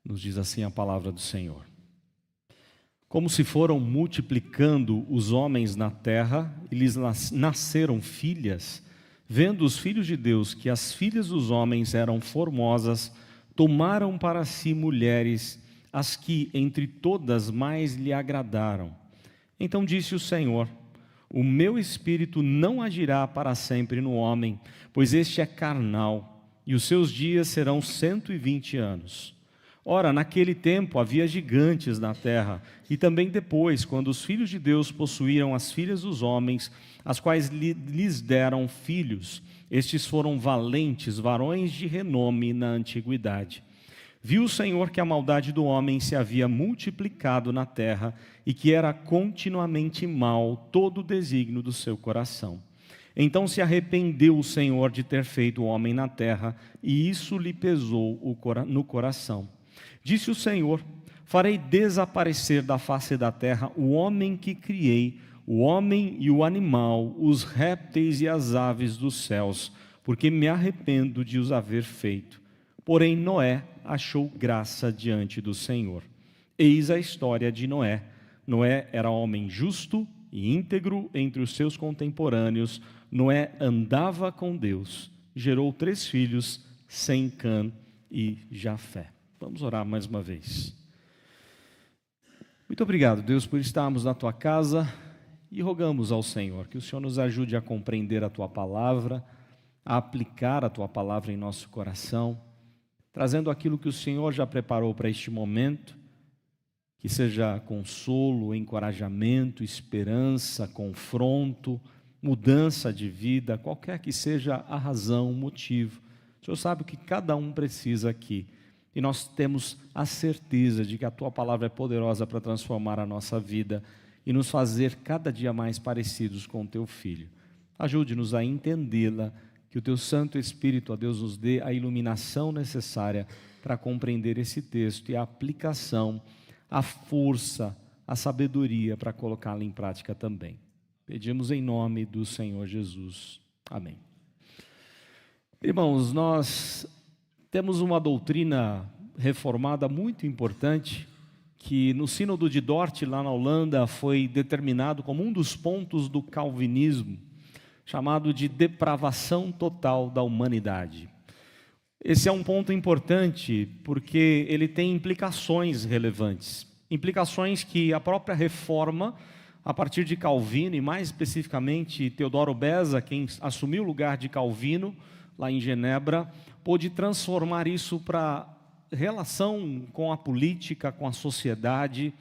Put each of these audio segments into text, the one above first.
Nos diz assim a palavra do Senhor. Como se foram multiplicando os homens na terra, e lhes nasceram filhas, vendo os filhos de Deus que as filhas dos homens eram formosas, tomaram para si mulheres, as que entre todas mais lhe agradaram. Então disse o Senhor: o meu espírito não agirá para sempre no homem, pois este é carnal, e os seus dias serão 120 anos. Ora, naquele tempo havia gigantes na terra, e também depois, quando os filhos de Deus possuíram as filhas dos homens, as quais lhes deram filhos. Estes foram valentes, varões de renome na antiguidade. Viu o Senhor que a maldade do homem se havia multiplicado na terra, e que era continuamente mau todo o desígnio do seu coração. Então se arrependeu o Senhor de ter feito o homem na terra, e isso lhe pesou no coração. Disse o Senhor: farei desaparecer da face da terra o homem que criei, o homem e o animal, os répteis e as aves dos céus, porque me arrependo de os haver feito. Porém Noé achou graça diante do Senhor. Eis a história de Noé. Noé era homem justo e íntegro entre os seus contemporâneos. Noé andava com Deus, gerou 3 filhos, Sem, Cã e Jafé. Vamos orar mais uma vez. Muito obrigado, Deus, por estarmos na Tua casa, e rogamos ao Senhor que o Senhor nos ajude a compreender a Tua palavra, a aplicar a Tua palavra em nosso coração, trazendo aquilo que o Senhor já preparou para este momento, que seja consolo, encorajamento, esperança, confronto, mudança de vida, qualquer que seja a razão, o motivo. O Senhor sabe o que cada um precisa aqui. E nós temos a certeza de que a Tua palavra é poderosa para transformar a nossa vida e nos fazer cada dia mais parecidos com o Teu Filho. Ajude-nos a entendê-la, que o Teu Santo Espírito, ó Deus, nos dê a iluminação necessária para compreender esse texto e a aplicação, a força, a sabedoria para colocá-la em prática também. Pedimos em nome do Senhor Jesus. Amém. Irmãos, nós temos uma doutrina reformada muito importante, que no Sínodo de Dort, lá na Holanda, foi determinado como um dos pontos do calvinismo, chamado de depravação total da humanidade. Esse é um ponto importante porque ele tem implicações relevantes, implicações que a própria reforma, a partir de Calvino, e mais especificamente Teodoro Beza, quem assumiu o lugar de Calvino, lá em Genebra, pôde transformar isso para relação com a política, com a sociedade.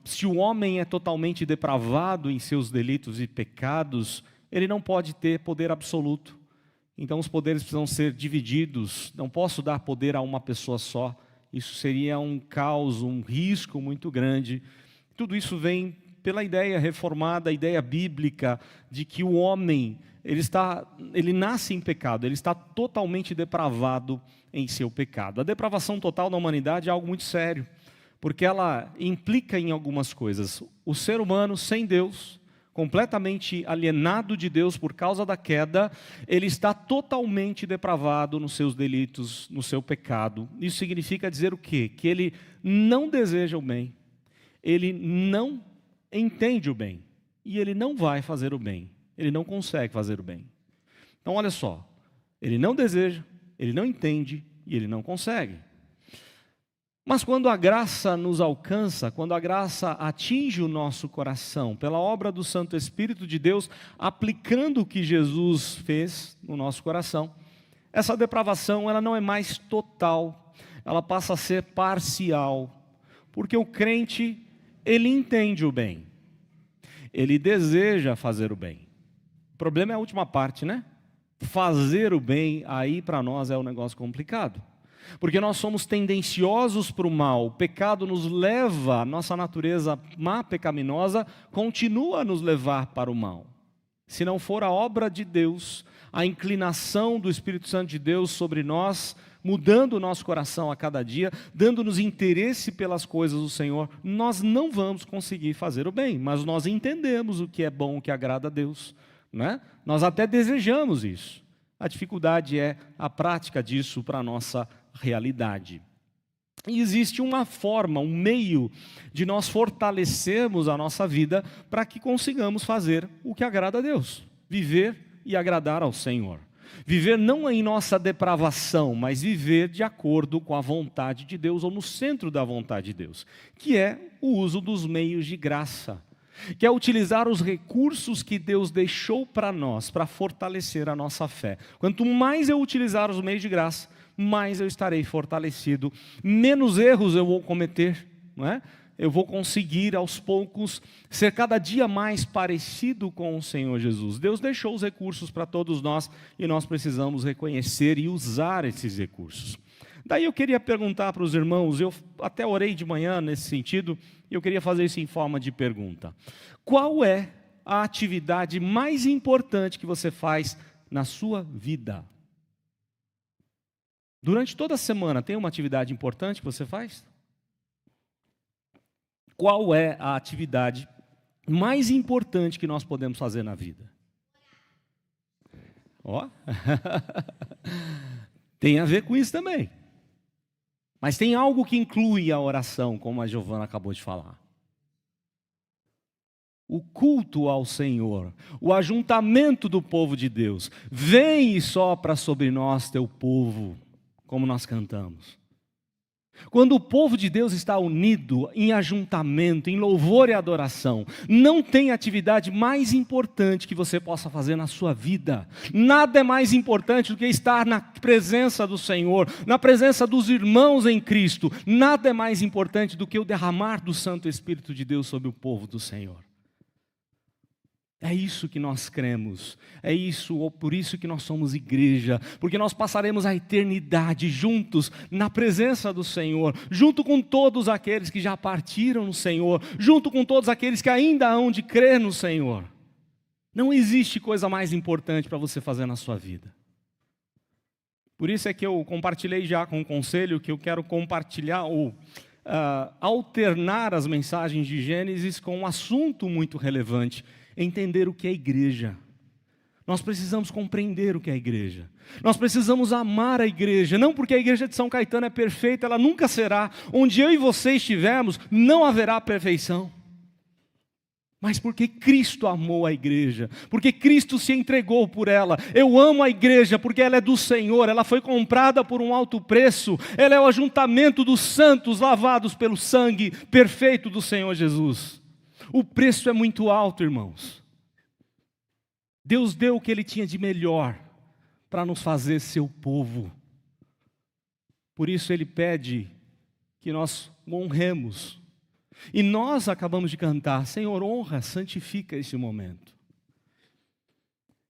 Se o homem é totalmente depravado em seus delitos e pecados, ele não pode ter poder absoluto. Então os poderes precisam ser divididos, não posso dar poder a uma pessoa só, isso seria um caos, um risco muito grande. Tudo isso vem pela ideia reformada, a ideia bíblica de que o homem ele nasce em pecado, ele está totalmente depravado em seu pecado. A depravação total da humanidade é algo muito sério, porque ela implica em algumas coisas. O ser humano sem Deus, completamente alienado de Deus por causa da queda, ele está totalmente depravado nos seus delitos, no seu pecado. Isso significa dizer o quê? Que ele não deseja o bem, ele não entende o bem, e ele não vai fazer o bem. Ele não consegue fazer o bem. Então, olha só, ele não deseja, ele não entende e ele não consegue. Mas quando a graça nos alcança, quando a graça atinge o nosso coração, pela obra do Santo Espírito de Deus, aplicando o que Jesus fez no nosso coração, essa depravação ela não é mais total, ela passa a ser parcial, porque o crente, ele entende o bem, ele deseja fazer o bem. O problema é a última parte, né? Fazer o bem, aí para nós é um negócio complicado. Porque nós somos tendenciosos para o mal, o pecado nos leva, a nossa natureza má, pecaminosa, continua a nos levar para o mal. Se não for a obra de Deus, a inclinação do Espírito Santo de Deus sobre nós, mudando o nosso coração a cada dia, dando-nos interesse pelas coisas do Senhor, nós não vamos conseguir fazer o bem, mas nós entendemos o que é bom, o que agrada a Deus, né? Nós até desejamos isso. A dificuldade é a prática disso para a nossa realidade. E existe uma forma, um meio de nós fortalecermos a nossa vida para que consigamos fazer o que agrada a Deus, viver e agradar ao Senhor. Viver não em nossa depravação, mas viver de acordo com a vontade de Deus ou no centro da vontade de Deus, que é o uso dos meios de graça, que é utilizar os recursos que Deus deixou para nós, para fortalecer a nossa fé. Quanto mais eu utilizar os meios de graça, mais eu estarei fortalecido, menos erros eu vou cometer, não é? Eu vou conseguir aos poucos ser cada dia mais parecido com o Senhor Jesus. Deus deixou os recursos para todos nós e nós precisamos reconhecer e usar esses recursos. Daí eu queria perguntar para os irmãos, eu até orei de manhã nesse sentido, e eu queria fazer isso em forma de pergunta. Qual é a atividade mais importante que você faz na sua vida? Durante toda a semana, tem uma atividade importante que você faz? Qual é a atividade mais importante que nós podemos fazer na vida? Ó, tem a ver com isso também. Mas tem algo que inclui a oração, como a Giovana acabou de falar. O culto ao Senhor, o ajuntamento do povo de Deus. Vem e sopra sobre nós, teu povo, como nós cantamos. Quando o povo de Deus está unido em ajuntamento, em louvor e adoração, não tem atividade mais importante que você possa fazer na sua vida. Nada é mais importante do que estar na presença do Senhor, na presença dos irmãos em Cristo. Nada é mais importante do que o derramar do Santo Espírito de Deus sobre o povo do Senhor. É isso que nós cremos, é isso, ou por isso que nós somos igreja, porque nós passaremos a eternidade juntos, na presença do Senhor, junto com todos aqueles que já partiram no Senhor, junto com todos aqueles que ainda hão de crer no Senhor. Não existe coisa mais importante para você fazer na sua vida. Por isso é que eu compartilhei já com o conselho que eu quero compartilhar ou alternar as mensagens de Gênesis com um assunto muito relevante, entender o que é igreja. Nós precisamos compreender o que é igreja. Nós precisamos amar a igreja, não porque a igreja de São Caetano é perfeita, ela nunca será. Onde eu e você estivermos, não haverá perfeição. Mas porque Cristo amou a igreja, porque Cristo se entregou por ela. Eu amo a igreja porque ela é do Senhor, ela foi comprada por um alto preço, ela é o ajuntamento dos santos lavados pelo sangue perfeito do Senhor Jesus. O preço é muito alto, irmãos. Deus deu o que Ele tinha de melhor para nos fazer seu povo. Por isso Ele pede que nós o honremos. E nós acabamos de cantar, Senhor, honra, santifica esse momento.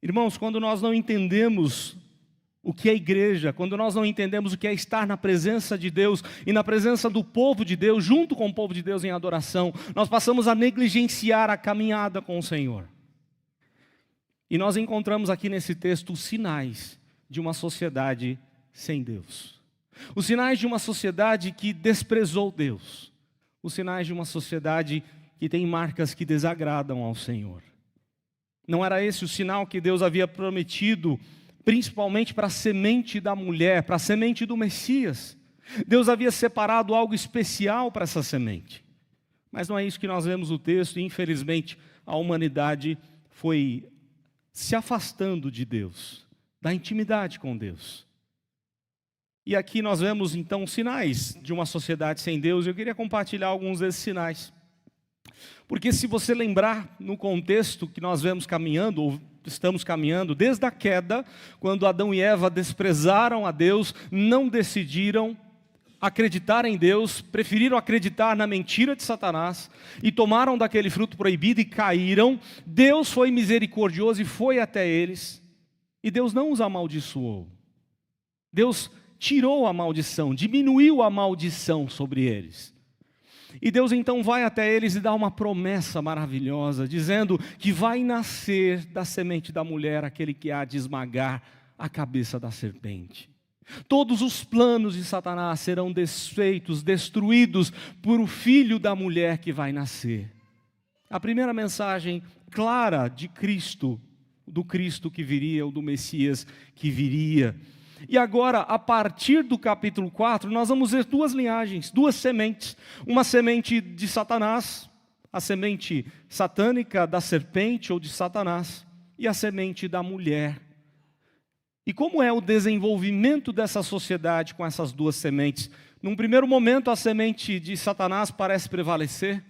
Irmãos, quando nós não entendemos o que é igreja, quando nós não entendemos o que é estar na presença de Deus e na presença do povo de Deus, junto com o povo de Deus em adoração, nós passamos a negligenciar a caminhada com o Senhor. E nós encontramos aqui nesse texto os sinais de uma sociedade sem Deus. Os sinais de uma sociedade que desprezou Deus. Os sinais de uma sociedade que tem marcas que desagradam ao Senhor. Não era esse o sinal que Deus havia prometido principalmente para a semente da mulher, para a semente do Messias. Deus havia separado algo especial para essa semente. Mas não é isso que nós vemos no texto, e infelizmente a humanidade foi se afastando de Deus, da intimidade com Deus. E aqui nós vemos então sinais de uma sociedade sem Deus, e eu queria compartilhar alguns desses sinais. Porque se você lembrar no contexto que nós vemos caminhando, ou estamos caminhando, desde a queda, quando Adão e Eva desprezaram a Deus, não decidiram acreditar em Deus, preferiram acreditar na mentira de Satanás, e tomaram daquele fruto proibido e caíram. Deus foi misericordioso e foi até eles, e Deus não os amaldiçoou. Deus tirou a maldição, diminuiu a maldição sobre eles. E Deus então vai até eles e dá uma promessa maravilhosa, dizendo que vai nascer da semente da mulher aquele que há de esmagar a cabeça da serpente. Todos os planos de Satanás serão desfeitos, destruídos por o filho da mulher que vai nascer. A primeira mensagem clara de Cristo, do Cristo que viria, ou do Messias que viria. E agora, a partir do capítulo 4, nós vamos ver duas linhagens, duas sementes. Uma semente de Satanás, a semente satânica da serpente ou de Satanás, e a semente da mulher. E como é o desenvolvimento dessa sociedade com essas duas sementes? Num primeiro momento, a semente de Satanás parece prevalecer.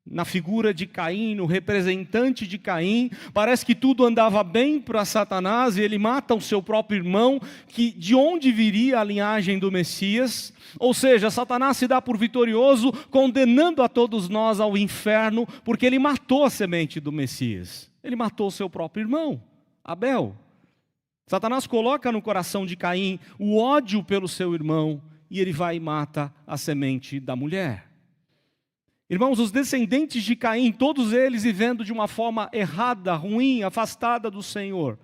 Na figura de Caim, no representante de Caim, parece que tudo andava bem para Satanás, e ele mata o seu próprio irmão, que de onde viria a linhagem do Messias? Ou seja, Satanás se dá por vitorioso, condenando a todos nós ao inferno, porque ele matou a semente do Messias. Ele matou o seu próprio irmão, Abel. Satanás coloca no coração de Caim o ódio pelo seu irmão, e ele vai e mata a semente da mulher. Irmãos, os descendentes de Caim, todos eles vivendo de uma forma errada, ruim, afastada do Senhor.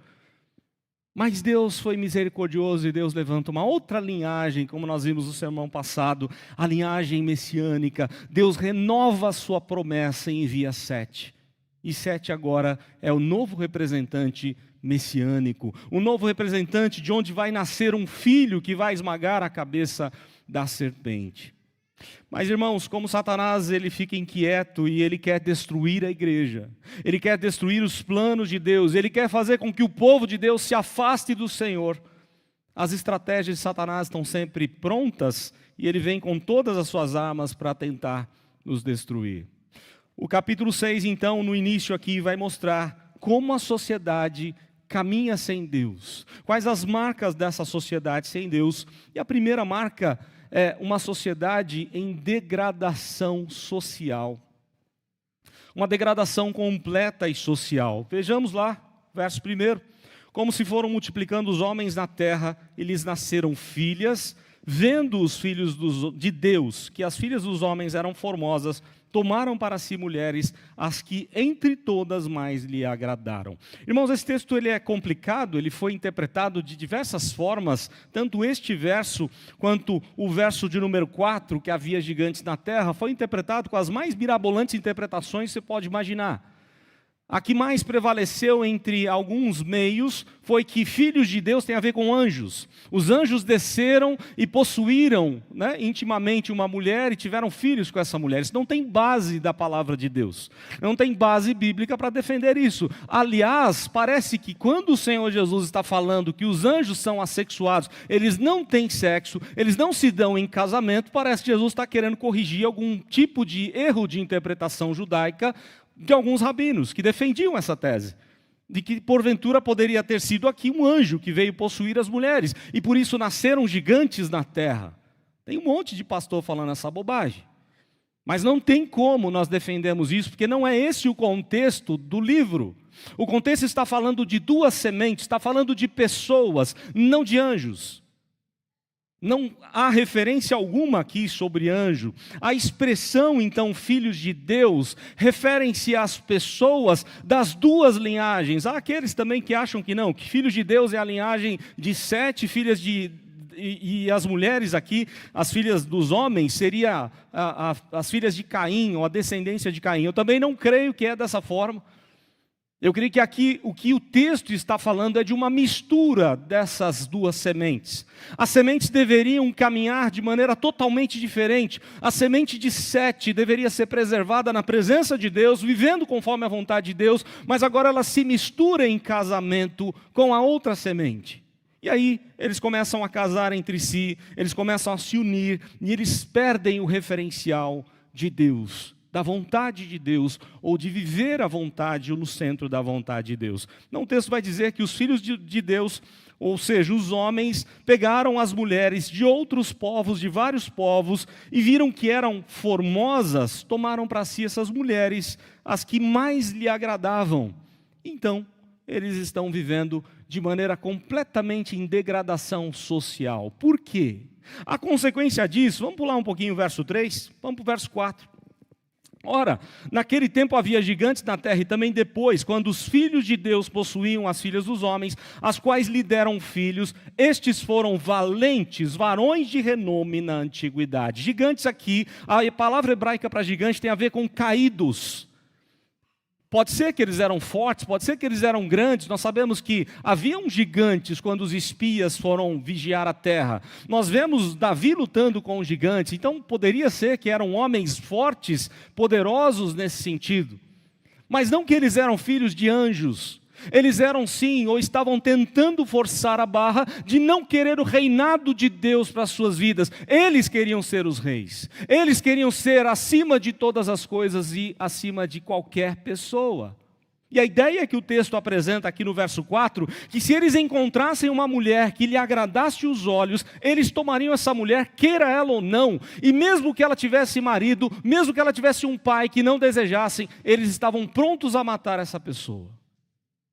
Mas Deus foi misericordioso e Deus levanta uma outra linhagem, como nós vimos no sermão passado, a linhagem messiânica. Deus renova a sua promessa e envia Sete. E Sete agora é o novo representante messiânico, o novo representante de onde vai nascer um filho que vai esmagar a cabeça da serpente. Mas, irmãos, como Satanás, ele fica inquieto e ele quer destruir a igreja. Ele quer destruir os planos de Deus. Ele quer fazer com que o povo de Deus se afaste do Senhor. As estratégias de Satanás estão sempre prontas e ele vem com todas as suas armas para tentar nos destruir. O capítulo 6, então, no início aqui, vai mostrar como a sociedade caminha sem Deus. Quais as marcas dessa sociedade sem Deus? E a primeira marca é uma sociedade em degradação social. Uma degradação completa e social. Vejamos lá, verso 1. Como se foram multiplicando os homens na terra, eles nasceram filhas, vendo os filhos de Deus, que as filhas dos homens eram formosas, tomaram para si mulheres, as que entre todas mais lhe agradaram. Irmãos, esse texto ele é complicado, ele foi interpretado de diversas formas, tanto este verso quanto o verso de número 4, que havia gigantes na terra, foi interpretado com as mais mirabolantes interpretações que você pode imaginar. A que mais prevaleceu entre alguns meios foi que filhos de Deus tem a ver com anjos. Os anjos desceram e possuíram, intimamente uma mulher e tiveram filhos com essa mulher. Isso não tem base da palavra de Deus. Não tem base bíblica para defender isso. Aliás, parece que quando o Senhor Jesus está falando que os anjos são assexuados, eles não têm sexo, eles não se dão em casamento, parece que Jesus está querendo corrigir algum tipo de erro de interpretação judaica de alguns rabinos que defendiam essa tese, de que porventura poderia ter sido aqui um anjo que veio possuir as mulheres, e por isso nasceram gigantes na terra. Tem um monte de pastor falando essa bobagem, mas não tem como nós defendermos isso, porque não é esse o contexto do livro. O contexto está falando de duas sementes, está falando de pessoas, não de anjos. Não há referência alguma aqui sobre anjo. A expressão, então, filhos de Deus, referem-se às pessoas das duas linhagens. Há aqueles também que acham que não, que filhos de Deus é a linhagem de Sete, filhas e as mulheres aqui, as filhas dos homens, seria as filhas de Caim, ou a descendência de Caim. Eu também não creio que é dessa forma. Eu creio que aqui o que o texto está falando é de uma mistura dessas duas sementes. As sementes deveriam caminhar de maneira totalmente diferente. A semente de Sete deveria ser preservada na presença de Deus, vivendo conforme a vontade de Deus, mas agora ela se mistura em casamento com a outra semente. E aí eles começam a casar entre si, eles começam a se unir, e eles perdem o referencial de Deus, da vontade de Deus, ou de viver a vontade, ou no centro da vontade de Deus. Não, o texto vai dizer que os filhos de Deus, ou seja, os homens, pegaram as mulheres de outros povos, de vários povos, e viram que eram formosas, tomaram para si essas mulheres, as que mais lhe agradavam. Então, eles estão vivendo de maneira completamente em degradação social. Por quê? A consequência disso, vamos pular um pouquinho o verso 3, vamos para o verso 4. Ora, naquele tempo havia gigantes na terra, e também depois, quando os filhos de Deus possuíam as filhas dos homens, as quais lhe deram filhos, estes foram valentes, varões de renome na antiguidade. Gigantes aqui, a palavra hebraica para gigante tem a ver com caídos. Pode ser que eles eram fortes, pode ser que eles eram grandes. Nós sabemos que haviam gigantes quando os espias foram vigiar a terra. Nós vemos Davi lutando com os gigantes. Então poderia ser que eram homens fortes, poderosos nesse sentido. Mas não que eles eram filhos de anjos. Eles eram sim, ou estavam tentando forçar a barra de não querer o reinado de Deus para as suas vidas. Eles queriam ser os reis. Eles queriam ser acima de todas as coisas e acima de qualquer pessoa. E a ideia que o texto apresenta aqui no verso 4, que se eles encontrassem uma mulher que lhe agradasse os olhos, eles tomariam essa mulher, queira ela ou não, e mesmo que ela tivesse marido, mesmo que ela tivesse um pai que não desejassem, eles estavam prontos a matar essa pessoa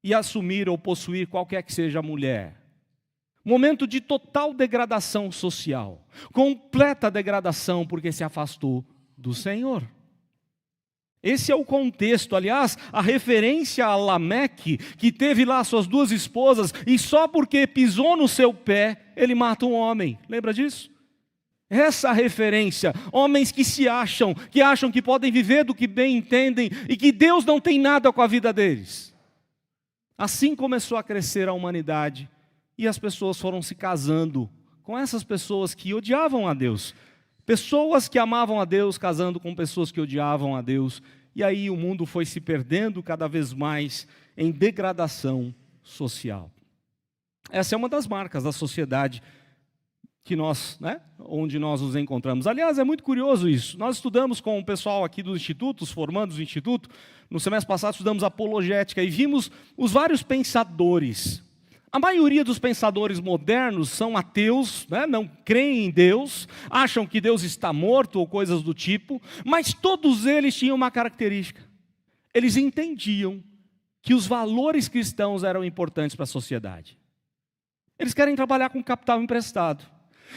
e assumir ou possuir qualquer que seja a mulher. Momento de total degradação social, completa degradação porque se afastou do Senhor. Esse é o contexto. Aliás, a referência a Lameque, que teve lá suas 2 esposas, e só porque pisou no seu pé, ele mata um homem. Lembra disso? Essa referência, homens que acham que podem viver do que bem entendem, e que Deus não tem nada com a vida deles. Assim começou a crescer a humanidade, e as pessoas foram se casando com essas pessoas que odiavam a Deus. Pessoas que amavam a Deus, casando com pessoas que odiavam a Deus. E aí o mundo foi se perdendo cada vez mais em degradação social. Essa é uma das marcas da sociedade que onde nós nos encontramos. Aliás, é muito curioso isso. Nós estudamos com o pessoal aqui dos institutos, formandos do instituto. No semestre passado estudamos apologética e vimos os vários pensadores. A maioria dos pensadores modernos são ateus, não creem em Deus, acham que Deus está morto ou coisas do tipo, mas todos eles tinham uma característica. Eles entendiam que os valores cristãos eram importantes para a sociedade. Eles querem trabalhar com capital emprestado.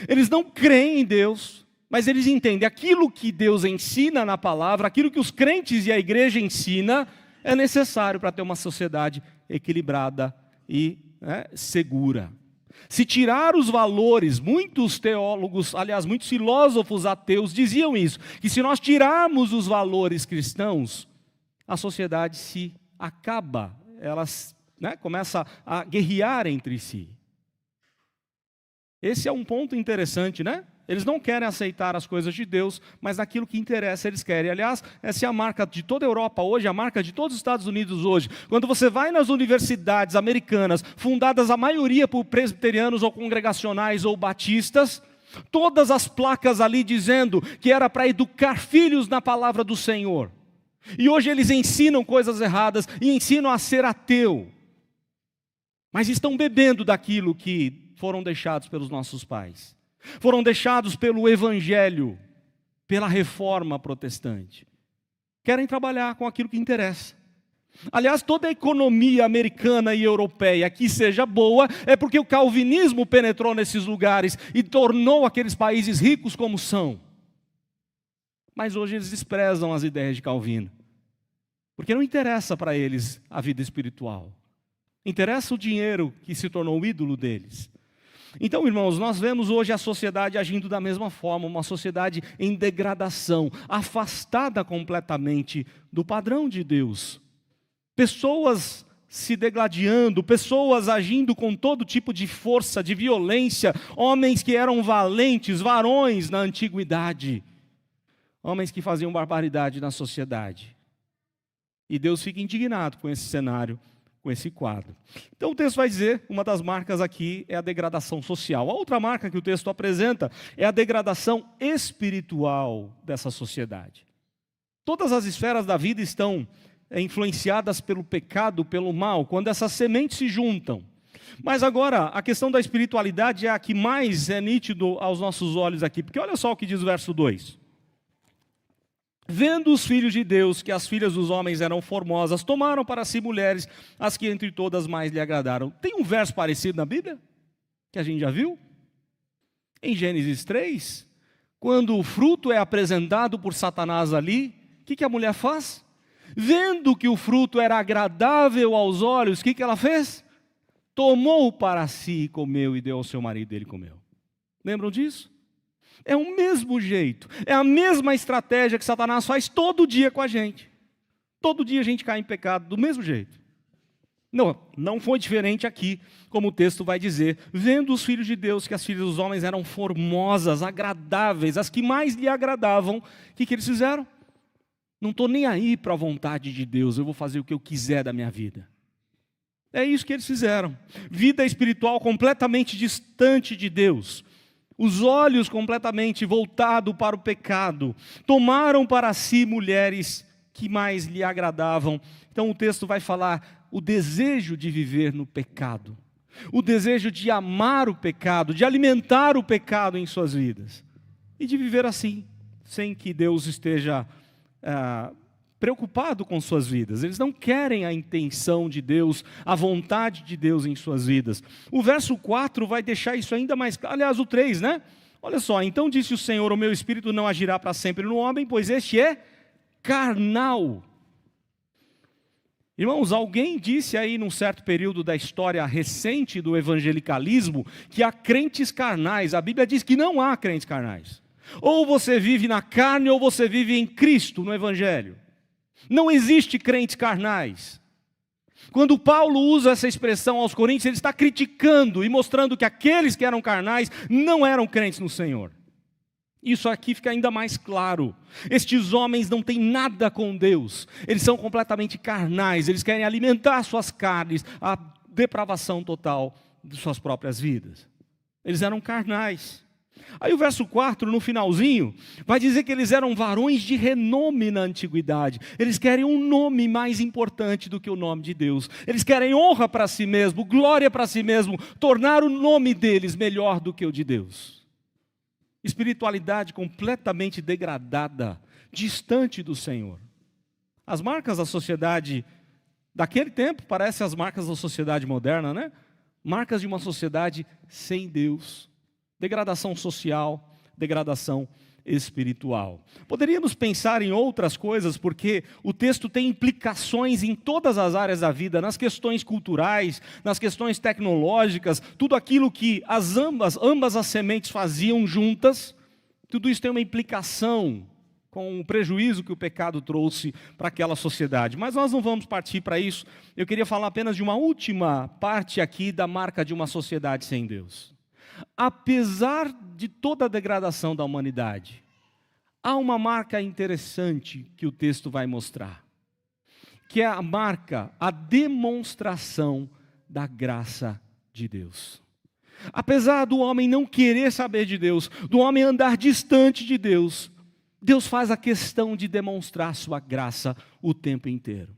Eles não creem em Deus, mas eles entendem aquilo que Deus ensina na palavra, aquilo que os crentes e a igreja ensina, é necessário para ter uma sociedade equilibrada e segura. Se tirar os valores, muitos teólogos, aliás, muitos filósofos ateus diziam isso, que se nós tirarmos os valores cristãos, a sociedade se acaba, ela começa a guerrear entre si. Esse é um ponto interessante, Eles não querem aceitar as coisas de Deus, mas naquilo que interessa eles querem. Aliás, essa é a marca de toda a Europa hoje, a marca de todos os Estados Unidos hoje. Quando você vai nas universidades americanas, fundadas a maioria por presbiterianos ou congregacionais ou batistas, todas as placas ali dizendo que era para educar filhos na palavra do Senhor. E hoje eles ensinam coisas erradas e ensinam a ser ateu. Mas estão bebendo daquilo que foram deixados pelos nossos pais. Foram deixados pelo Evangelho, pela reforma protestante. Querem trabalhar com aquilo que interessa. Aliás, toda a economia americana e europeia que seja boa, é porque o calvinismo penetrou nesses lugares e tornou aqueles países ricos como são. Mas hoje eles desprezam as ideias de Calvino, porque não interessa para eles a vida espiritual. Interessa o dinheiro que se tornou o ídolo deles. Então, irmãos, nós vemos hoje a sociedade agindo da mesma forma, uma sociedade em degradação, afastada completamente do padrão de Deus. Pessoas se degladiando, pessoas agindo com todo tipo de força, de violência, homens que eram valentes, varões na antiguidade, homens que faziam barbaridade na sociedade. E Deus fica indignado com esse cenário, com esse quadro. Então o texto vai dizer, uma das marcas aqui é a degradação social. A outra marca que o texto apresenta é a degradação espiritual dessa sociedade. Todas as esferas da vida estão influenciadas pelo pecado, pelo mal, quando essas sementes se juntam. Mas agora, a questão da espiritualidade é a que mais é nítido aos nossos olhos aqui, porque olha só o que diz o verso 2. Vendo os filhos de Deus que as filhas dos homens eram formosas, tomaram para si mulheres, as que entre todas mais lhe agradaram. Tem um verso parecido na Bíblia, que a gente já viu? Em Gênesis 3, quando o fruto é apresentado por Satanás ali, o que a mulher faz? Vendo que o fruto era agradável aos olhos, o que ela fez? Tomou para si e comeu e deu ao seu marido e ele comeu. Lembram disso? É o mesmo jeito, é a mesma estratégia que Satanás faz todo dia com a gente. Todo dia a gente cai em pecado do mesmo jeito. Não foi diferente aqui, como o texto vai dizer. Vendo os filhos de Deus que as filhas dos homens eram formosas, agradáveis, as que mais lhe agradavam, o que eles fizeram? Não estou nem aí para a vontade de Deus, eu vou fazer o que eu quiser da minha vida. É isso que eles fizeram. Vida espiritual completamente distante de Deus. Os olhos completamente voltados para o pecado. Tomaram para si mulheres que mais lhe agradavam. Então o texto vai falar o desejo de viver no pecado. O desejo de amar o pecado, de alimentar o pecado em suas vidas. E de viver assim, sem que Deus esteja preocupado com suas vidas. Eles não querem a intenção de Deus, a vontade de Deus em suas vidas. O verso 4 vai deixar isso ainda mais claro. Aliás, o 3, né? Olha só, então disse o Senhor, o meu espírito não agirá para sempre no homem, pois este é carnal. Irmãos, alguém disse aí num certo período da história recente do evangelicalismo que há crentes carnais. A Bíblia diz que não há crentes carnais. Ou você vive na carne ou você vive em Cristo, no Evangelho. Não existe crentes carnais. Quando Paulo usa essa expressão aos Coríntios, ele está criticando e mostrando que aqueles que eram carnais não eram crentes no Senhor. Isso aqui fica ainda mais claro. Estes homens não têm nada com Deus. Eles são completamente carnais. Eles querem alimentar suas carnes, a depravação total de suas próprias vidas. Eles eram carnais. Aí o verso 4, no finalzinho, vai dizer que eles eram varões de renome na antiguidade. Eles querem um nome mais importante do que o nome de Deus. Eles querem honra para si mesmo, glória para si mesmo, tornar o nome deles melhor do que o de Deus. Espiritualidade completamente degradada, distante do Senhor. As marcas da sociedade daquele tempo parecem as marcas da sociedade moderna, né? Marcas de uma sociedade sem Deus. Degradação social, degradação espiritual. Poderíamos pensar em outras coisas, porque o texto tem implicações em todas as áreas da vida, nas questões culturais, nas questões tecnológicas, tudo aquilo que ambas as sementes faziam juntas, tudo isso tem uma implicação com o prejuízo que o pecado trouxe para aquela sociedade. Mas nós não vamos partir para isso. Eu queria falar apenas de uma última parte aqui da marca de uma sociedade sem Deus. Apesar de toda a degradação da humanidade, há uma marca interessante que o texto vai mostrar, que é a marca, a demonstração da graça de Deus. Apesar do homem não querer saber de Deus, do homem andar distante de Deus, Deus faz a questão de demonstrar sua graça o tempo inteiro.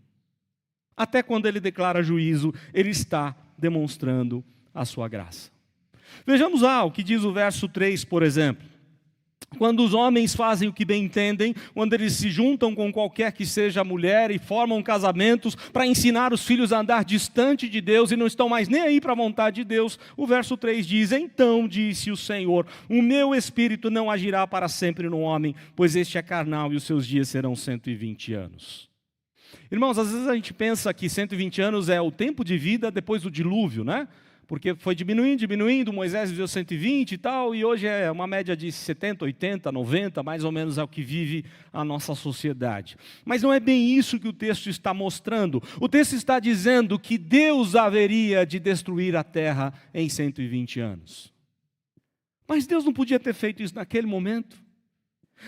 Até quando ele declara juízo, ele está demonstrando a sua graça. Vejamos o que diz o verso 3, por exemplo. Quando os homens fazem o que bem entendem, quando eles se juntam com qualquer que seja a mulher e formam casamentos para ensinar os filhos a andar distante de Deus e não estão mais nem aí para a vontade de Deus, o verso 3 diz, então disse o Senhor, o meu espírito não agirá para sempre no homem, pois este é carnal e os seus dias serão 120 anos. Irmãos, às vezes a gente pensa que 120 anos é o tempo de vida depois do dilúvio, né? Porque foi diminuindo, Moisés viveu 120 e tal, e hoje é uma média de 70, 80, 90, mais ou menos é o que vive a nossa sociedade. Mas não é bem isso que o texto está mostrando. O texto está dizendo que Deus haveria de destruir a terra em 120 anos. Mas Deus não podia ter feito isso naquele momento.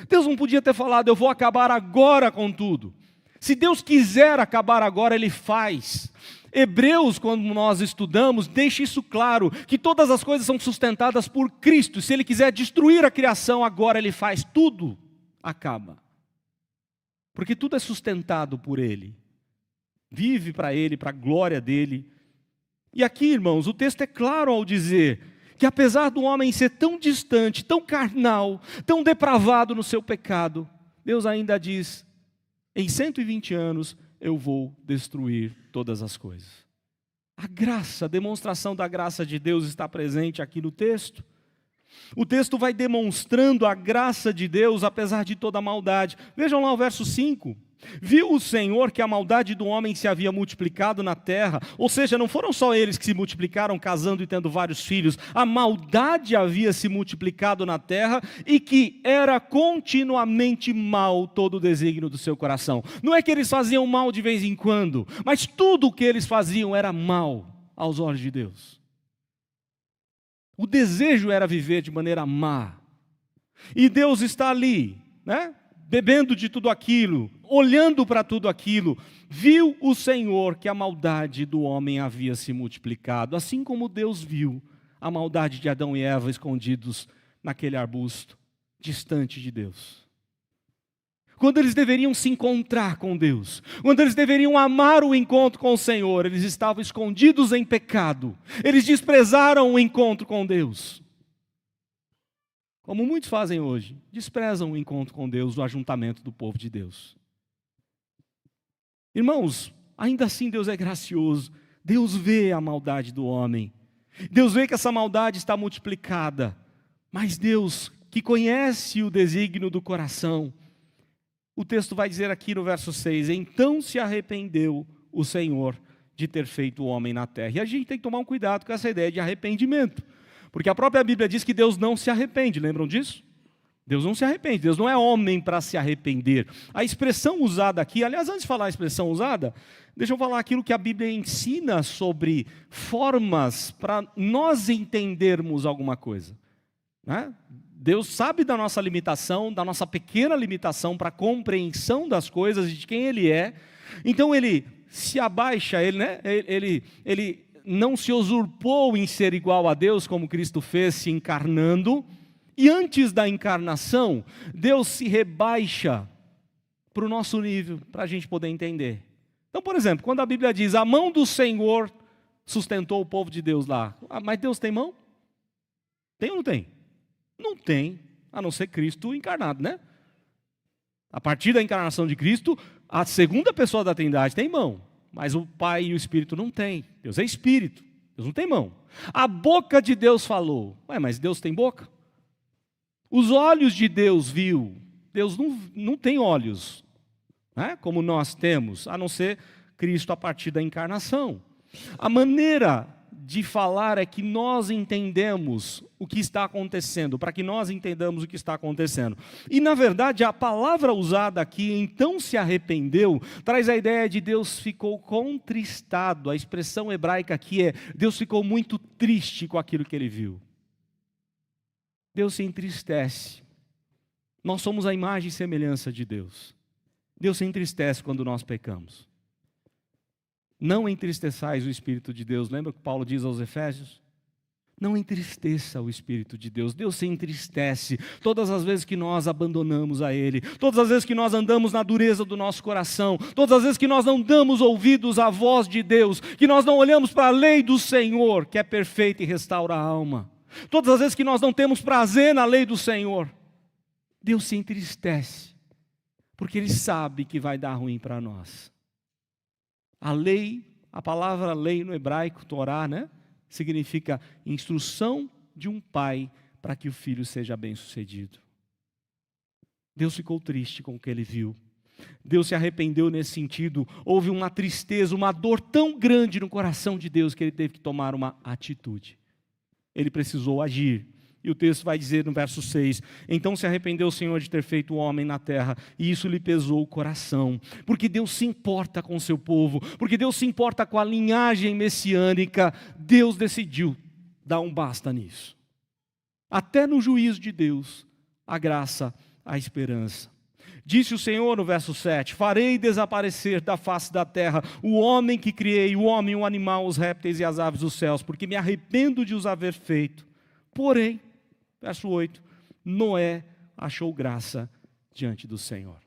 Deus não podia ter falado, eu vou acabar agora com tudo. Se Deus quiser acabar agora, Ele faz. Hebreus, quando nós estudamos, deixa isso claro, que todas as coisas são sustentadas por Cristo. Se Ele quiser destruir a criação, agora Ele faz, tudo acaba. Porque tudo é sustentado por Ele. Vive para Ele, para a glória dEle. E aqui, irmãos, o texto é claro ao dizer que apesar do homem ser tão distante, tão carnal, tão depravado no seu pecado, Deus ainda diz, em 120 anos eu vou destruir todas as coisas. A graça, a demonstração da graça de Deus está presente aqui no texto. O texto vai demonstrando a graça de Deus apesar de toda a maldade. Vejam lá o verso 5. Viu o Senhor que a maldade do homem se havia multiplicado na terra, ou seja, não foram só eles que se multiplicaram casando e tendo vários filhos, a maldade havia se multiplicado na terra e que era continuamente mal todo o desígnio do seu coração. Não é que eles faziam mal de vez em quando, mas tudo o que eles faziam era mal aos olhos de Deus. O desejo era viver de maneira má. E Deus está ali, né? Bebendo de tudo aquilo, olhando para tudo aquilo, viu o Senhor que a maldade do homem havia se multiplicado, assim como Deus viu a maldade de Adão e Eva escondidos naquele arbusto, distante de Deus. Quando eles deveriam se encontrar com Deus, quando eles deveriam amar o encontro com o Senhor, eles estavam escondidos em pecado, eles desprezaram o encontro com Deus. Como muitos fazem hoje, desprezam o encontro com Deus, o ajuntamento do povo de Deus. Irmãos, ainda assim Deus é gracioso, Deus vê a maldade do homem, Deus vê que essa maldade está multiplicada, mas Deus, que conhece o desígnio do coração, o texto vai dizer aqui no verso 6, então se arrependeu o Senhor de ter feito o homem na terra. E a gente tem que tomar um cuidado com essa ideia de arrependimento. Porque a própria Bíblia diz que Deus não se arrepende, lembram disso? Deus não se arrepende, Deus não é homem para se arrepender. A expressão usada aqui, aliás, antes de falar a expressão usada, deixa eu falar aquilo que a Bíblia ensina sobre formas para nós entendermos alguma coisa. Né? Deus sabe da nossa limitação, da nossa pequena limitação para a compreensão das coisas e de quem Ele é. Então Ele se abaixa, Ele não se usurpou em ser igual a Deus, como Cristo fez, se encarnando. E antes da encarnação, Deus se rebaixa para o nosso nível, para a gente poder entender. Então, por exemplo, quando a Bíblia diz, a mão do Senhor sustentou o povo de Deus lá. Mas Deus tem mão? Tem ou não tem? Não tem, a não ser Cristo encarnado, né? A partir da encarnação de Cristo, a segunda pessoa da Trindade tem mão. Mas o Pai e o Espírito não têm. Deus é Espírito, Deus não tem mão. A boca de Deus falou. Mas Deus tem boca? Os olhos de Deus viu. Deus não tem olhos, né? Como nós temos, a não ser Cristo a partir da encarnação. A maneira de falar é que nós entendemos o que está acontecendo, para que nós entendamos o que está acontecendo. E, na verdade, a palavra usada aqui, então se arrependeu, traz a ideia de Deus ficou contristado. A expressão hebraica aqui é, Deus ficou muito triste com aquilo que ele viu. Deus se entristece. Nós somos a imagem e semelhança de Deus. Deus se entristece quando nós pecamos. Não entristeçais o Espírito de Deus. Lembra o que Paulo diz aos Efésios? Não entristeça o Espírito de Deus. Deus se entristece todas as vezes que nós abandonamos a Ele, todas as vezes que nós andamos na dureza do nosso coração, todas as vezes que nós não damos ouvidos à voz de Deus, que nós não olhamos para a lei do Senhor, que é perfeita e restaura a alma. Todas as vezes que nós não temos prazer na lei do Senhor, Deus se entristece, porque Ele sabe que vai dar ruim para nós. A lei, a palavra lei no hebraico, Torá, né? Significa instrução de um pai para que o filho seja bem-sucedido. Deus ficou triste com o que ele viu. Deus se arrependeu nesse sentido. Houve uma tristeza, uma dor tão grande no coração de Deus que ele teve que tomar uma atitude. Ele precisou agir. E o texto vai dizer no verso 6, então se arrependeu o Senhor de ter feito o homem na terra, e isso lhe pesou o coração, porque Deus se importa com o seu povo, porque Deus se importa com a linhagem messiânica, Deus decidiu dar um basta nisso. Até no juízo de Deus, a graça, a esperança. Disse o Senhor no verso 7, farei desaparecer da face da terra o homem que criei, o homem, o animal, os répteis e as aves dos céus, porque me arrependo de os haver feito. Porém, verso 8, Noé achou graça diante do Senhor.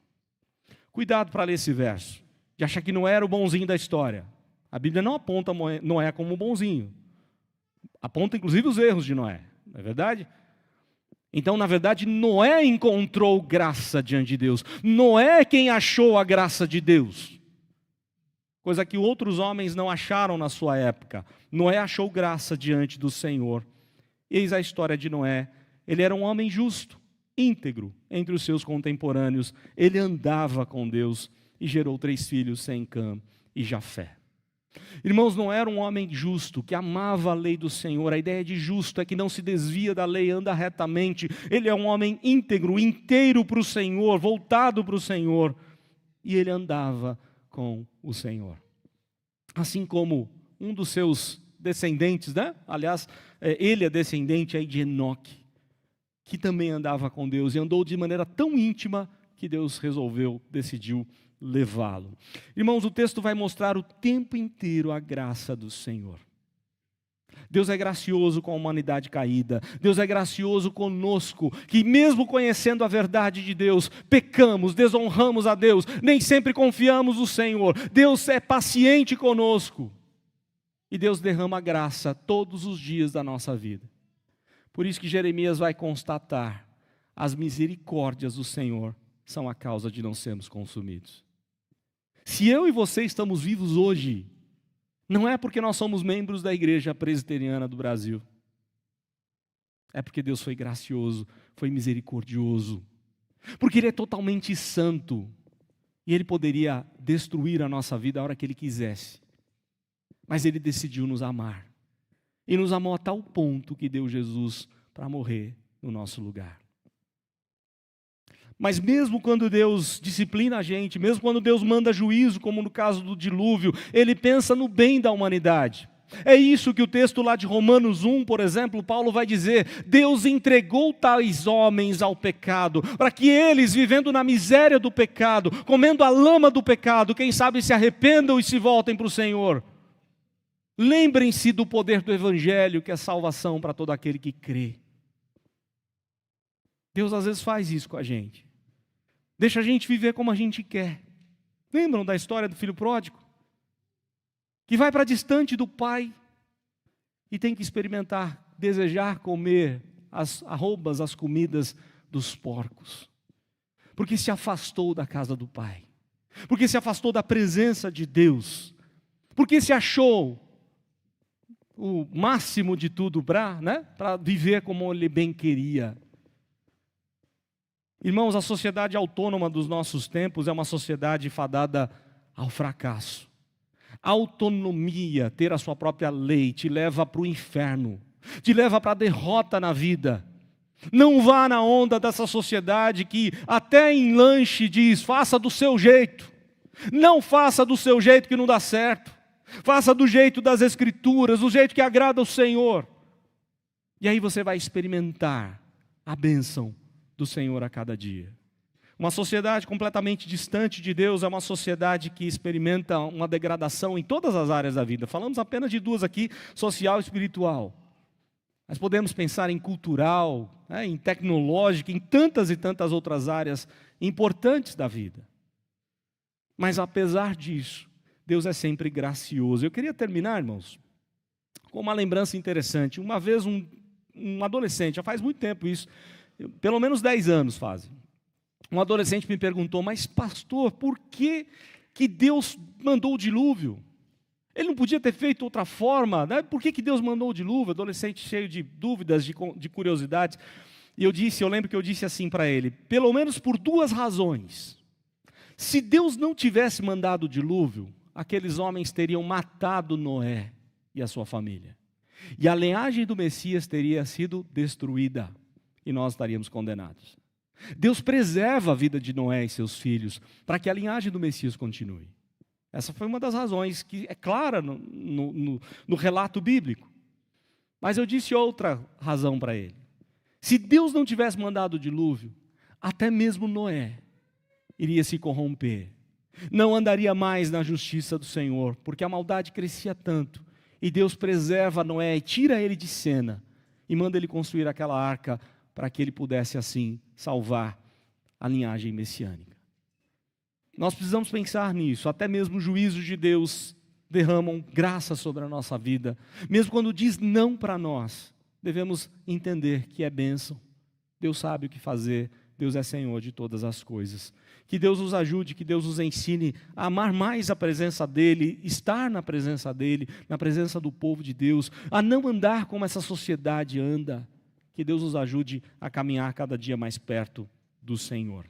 Cuidado para ler esse verso, de achar que Noé era o bonzinho da história. A Bíblia não aponta Noé como bonzinho. Aponta inclusive os erros de Noé, não é verdade? Então, na verdade, Noé encontrou graça diante de Deus. Noé é quem achou a graça de Deus. Coisa que outros homens não acharam na sua época. Noé achou graça diante do Senhor. Eis a história de Noé. Ele era um homem justo, íntegro entre os seus contemporâneos. Ele andava com Deus. e gerou 3 filhos, Sem, Cã e Jafé. Irmãos, não era um homem justo, que amava a lei do Senhor. A ideia de justo é que não se desvia da lei, anda retamente. Ele é um homem íntegro, inteiro para o Senhor, voltado para o Senhor. E ele andava com o Senhor. Assim como um dos seus descendentes, né? Aliás, ele é descendente aí de Enoque, que também andava com Deus e andou de maneira tão íntima que Deus decidiu levá-lo. Irmãos, o texto vai mostrar o tempo inteiro a graça do Senhor. Deus é gracioso com a humanidade caída. Deus é gracioso conosco, que mesmo conhecendo a verdade de Deus, pecamos, desonramos a Deus, nem sempre confiamos no Senhor. Deus é paciente conosco. E Deus derrama graça todos os dias da nossa vida. Por isso que Jeremias vai constatar: as misericórdias do Senhor são a causa de não sermos consumidos. Se eu e você estamos vivos hoje, não é porque nós somos membros da Igreja Presbiteriana do Brasil. É porque Deus foi gracioso, foi misericordioso. Porque Ele é totalmente santo. E Ele poderia destruir a nossa vida a hora que Ele quisesse. Mas Ele decidiu nos amar. E nos amou a tal ponto que deu Jesus para morrer no nosso lugar. Mas mesmo quando Deus disciplina a gente, mesmo quando Deus manda juízo, como no caso do dilúvio, Ele pensa no bem da humanidade. É isso que o texto lá de Romanos 1, por exemplo, Paulo vai dizer: Deus entregou tais homens ao pecado, para que eles, vivendo na miséria do pecado, comendo a lama do pecado, quem sabe se arrependam e se voltem para o Senhor. Lembrem-se do poder do Evangelho, que é salvação para todo aquele que crê. Deus às vezes faz isso com a gente. Deixa a gente viver como a gente quer. Lembram da história do filho pródigo? Que vai para distante do pai e tem que experimentar, desejar comer as arrobas, as comidas dos porcos. Porque se afastou da casa do pai. Porque se afastou da presença de Deus. Porque se achou o máximo de tudo para viver como ele bem queria. Irmãos, a sociedade autônoma dos nossos tempos é uma sociedade fadada ao fracasso. A autonomia, ter a sua própria lei, te leva para o inferno, te leva para a derrota na vida. Não vá na onda dessa sociedade que até em lanche diz: faça do seu jeito. Não faça do seu jeito que não dá certo. Faça do jeito das Escrituras, do jeito que agrada ao Senhor. E aí você vai experimentar a bênção do Senhor a cada dia. Uma sociedade completamente distante de Deus é uma sociedade que experimenta uma degradação em todas as áreas da vida. Falamos apenas de 2 aqui, social e espiritual. Mas podemos pensar em cultural, em tecnológica, em tantas e tantas outras áreas importantes da vida. Mas apesar disso, Deus é sempre gracioso. Eu queria terminar, irmãos, com uma lembrança interessante. Uma vez um adolescente, já faz muito tempo isso, pelo menos 10 anos fazem. Um adolescente me perguntou: mas pastor, por que Deus mandou o dilúvio? Ele não podia ter feito outra forma, né? Por que Deus mandou o dilúvio? Adolescente cheio de dúvidas, de curiosidades. E eu lembro que eu disse assim para ele: pelo menos por 2 razões. Se Deus não tivesse mandado o dilúvio, aqueles homens teriam matado Noé e a sua família. E a linhagem do Messias teria sido destruída. E nós estaríamos condenados. Deus preserva a vida de Noé e seus filhos, para que a linhagem do Messias continue. Essa foi uma das razões que é clara no relato bíblico. Mas eu disse outra razão para ele. Se Deus não tivesse mandado o dilúvio, até mesmo Noé iria se corromper. Não andaria mais na justiça do Senhor, porque a maldade crescia tanto. E Deus preserva Noé e tira ele de cena, e manda ele construir aquela arca, para que ele pudesse assim salvar a linhagem messiânica. Nós precisamos pensar nisso. Até mesmo os juízos de Deus derramam graça sobre a nossa vida. Mesmo quando diz não para nós, devemos entender que é bênção. Deus sabe o que fazer. Deus é Senhor de todas as coisas. Que Deus nos ajude, que Deus nos ensine a amar mais a presença dEle, estar na presença dEle, na presença do povo de Deus, a não andar como essa sociedade anda. Que Deus nos ajude a caminhar cada dia mais perto do Senhor.